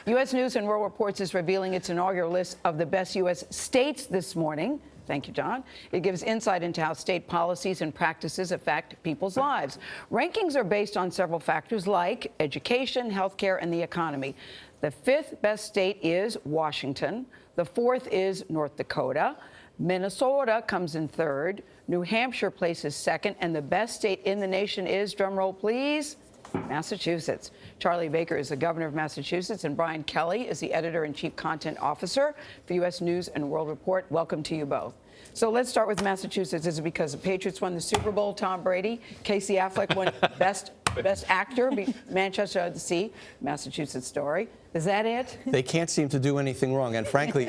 U.S. News and World Reports is revealing its inaugural list of the best U.S. states this morning. Thank you, John. It gives insight into how state policies and practices affect people's lives. Rankings are based on several factors like education, healthcare, and the economy. The fifth best state is Washington. The fourth is North Dakota. Minnesota comes in third. New Hampshire places second. And the best state in the nation is, drumroll please, Massachusetts. Charlie Baker is the governor of Massachusetts, and Brian Kelly is the editor and chief content officer for U.S. News and World Report. Welcome to you both. So let's start with Massachusetts. Is it because the Patriots won the Super Bowl, Tom Brady, Casey Affleck won best actor, Manchester by the Sea, Massachusetts story? Is that it? They can't seem to do anything wrong. And frankly,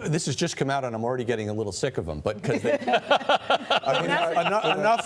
this has just come out, and I'm already getting a little sick of them. But because enough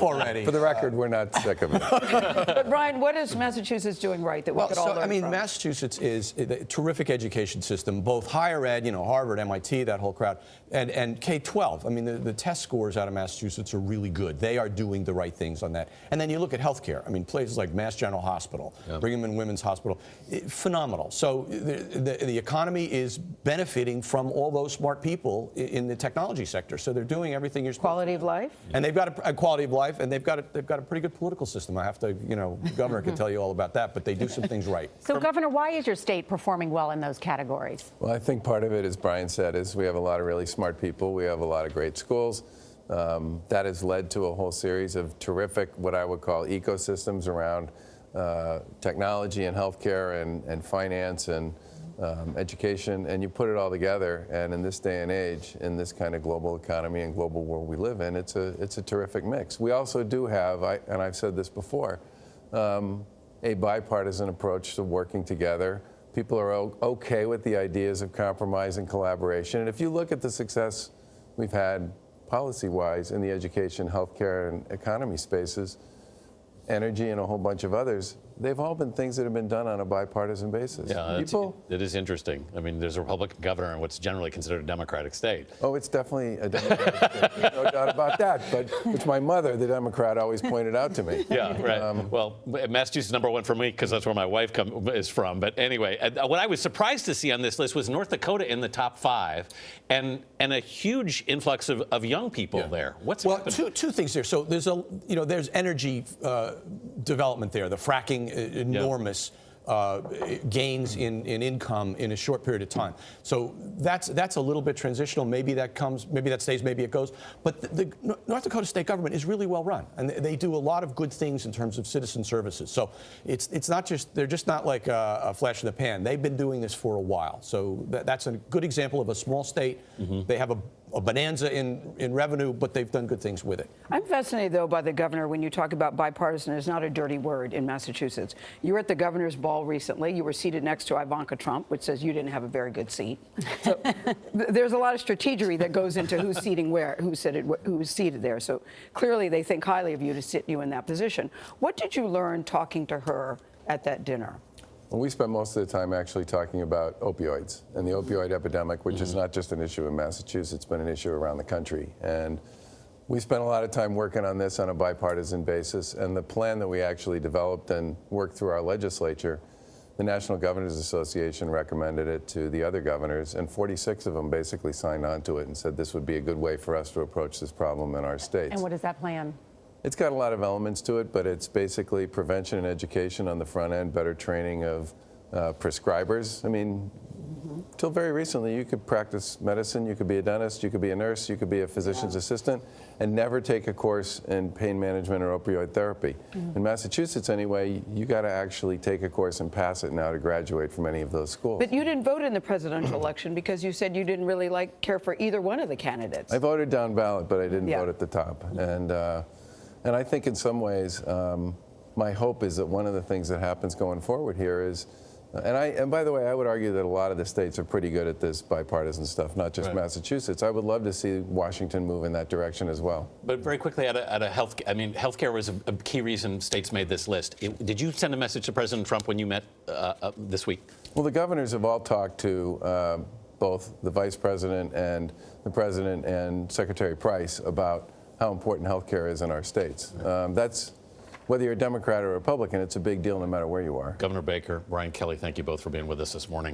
already. For the record, we're not sick of it. But Brian, what is Massachusetts doing right that we could all learn from? Massachusetts is a terrific education system, both higher ed, Harvard, MIT, that whole crowd, and K-12. I mean, the test scores out of Massachusetts are really good. They are doing the right things on that. And then you look at healthcare. I mean, places like Mass General Hospital, Brigham and Women's Hospital, phenomenal. So the economy is benefiting from all those smart people in the technology sector. So they're doing everything you're supposed to. Quality of life? And they've got a quality of life, and they've got a pretty good political system. I have to, the governor can tell you all about that, but they do some things right. So, Governor, why is your state performing well in those categories? Well, I think part of it, as Brian said, is we have a lot of really smart people. We have a lot of great schools. That has led to a whole series of terrific, what I would call ecosystems around technology and healthcare and finance and education, and you put it all together, and in this day and age, in this kind of global economy and global world we live in, it's a terrific mix. We also do have, and I've said this before, a bipartisan approach to working together. People are okay with the ideas of compromise and collaboration, and if you look at the success we've had policy-wise in the education, healthcare, and economy spaces, energy, and a whole bunch of others, they've all been things that have been done on a bipartisan basis. Yeah, it is interesting. I mean, there's a Republican governor in what's generally considered a Democratic state. Oh, it's definitely a Democratic state. There's no doubt about that. But it's my mother, the Democrat, always pointed out to me. Yeah, right. Well, Massachusetts #1 for me because that's where my wife is from. But anyway, what I was surprised to see on this list was North Dakota in the top 5, and a huge influx of young people there. What's happening? Two things there. So there's energy development there. The fracking, enormous gains in income in a short period of time. So that's a little bit transitional. Maybe that stays, maybe it goes. But the North Dakota state government is really well run, and they do a lot of good things in terms of citizen services. So it's not just, they're just not like a flash in the pan. They've been doing this for a while. So that's a good example of a small state. They have a bonanza in revenue, but they've done good things with it. I'm fascinated, though, by the governor when you talk about bipartisan. It's not a dirty word in Massachusetts. You were at the governor's ball recently. You were seated next to Ivanka Trump, which says you didn't have a very good seat. So there's a lot of strategery that goes into who's seating where, who's seated there. So clearly they think highly of you to sit you in that position. What did you learn talking to her at that dinner? Well, we spent most of the time actually talking about opioids and the opioid epidemic, which is not just an issue in Massachusetts, but an issue around the country. And we spent a lot of time working on this on a bipartisan basis. And the plan that we actually developed and worked through our legislature, the National Governors Association recommended it to the other governors, and 46 of them basically signed on to it and said this would be a good way for us to approach this problem in our states. And what is that plan? It's got a lot of elements to it, but it's basically prevention and education on the front end, better training of prescribers. I mean, till very recently, you could practice medicine, you could be a dentist, you could be a nurse, you could be a physician's assistant, and never take a course in pain management or opioid therapy. In Massachusetts, anyway, you got to actually take a course and pass it now to graduate from any of those schools. But you didn't vote in the presidential election because you said you didn't really care for either one of the candidates. I voted down ballot, but I didn't vote at the top. And I think in some ways, my hope is that one of the things that happens going forward here is, and by the way, I would argue that a lot of the states are pretty good at this bipartisan stuff, not just Massachusetts. I would love to see Washington move in that direction as well. But very quickly, healthcare was a key reason states made this list. Did you send a message to President Trump when you met this week? Well, the governors have all talked to both the vice president and the president and Secretary Price about how important health care is in our states. That's, whether you're a Democrat or Republican, it's a big deal no matter where you are. Governor Baker, Brian Kelly, thank you both for being with us this morning.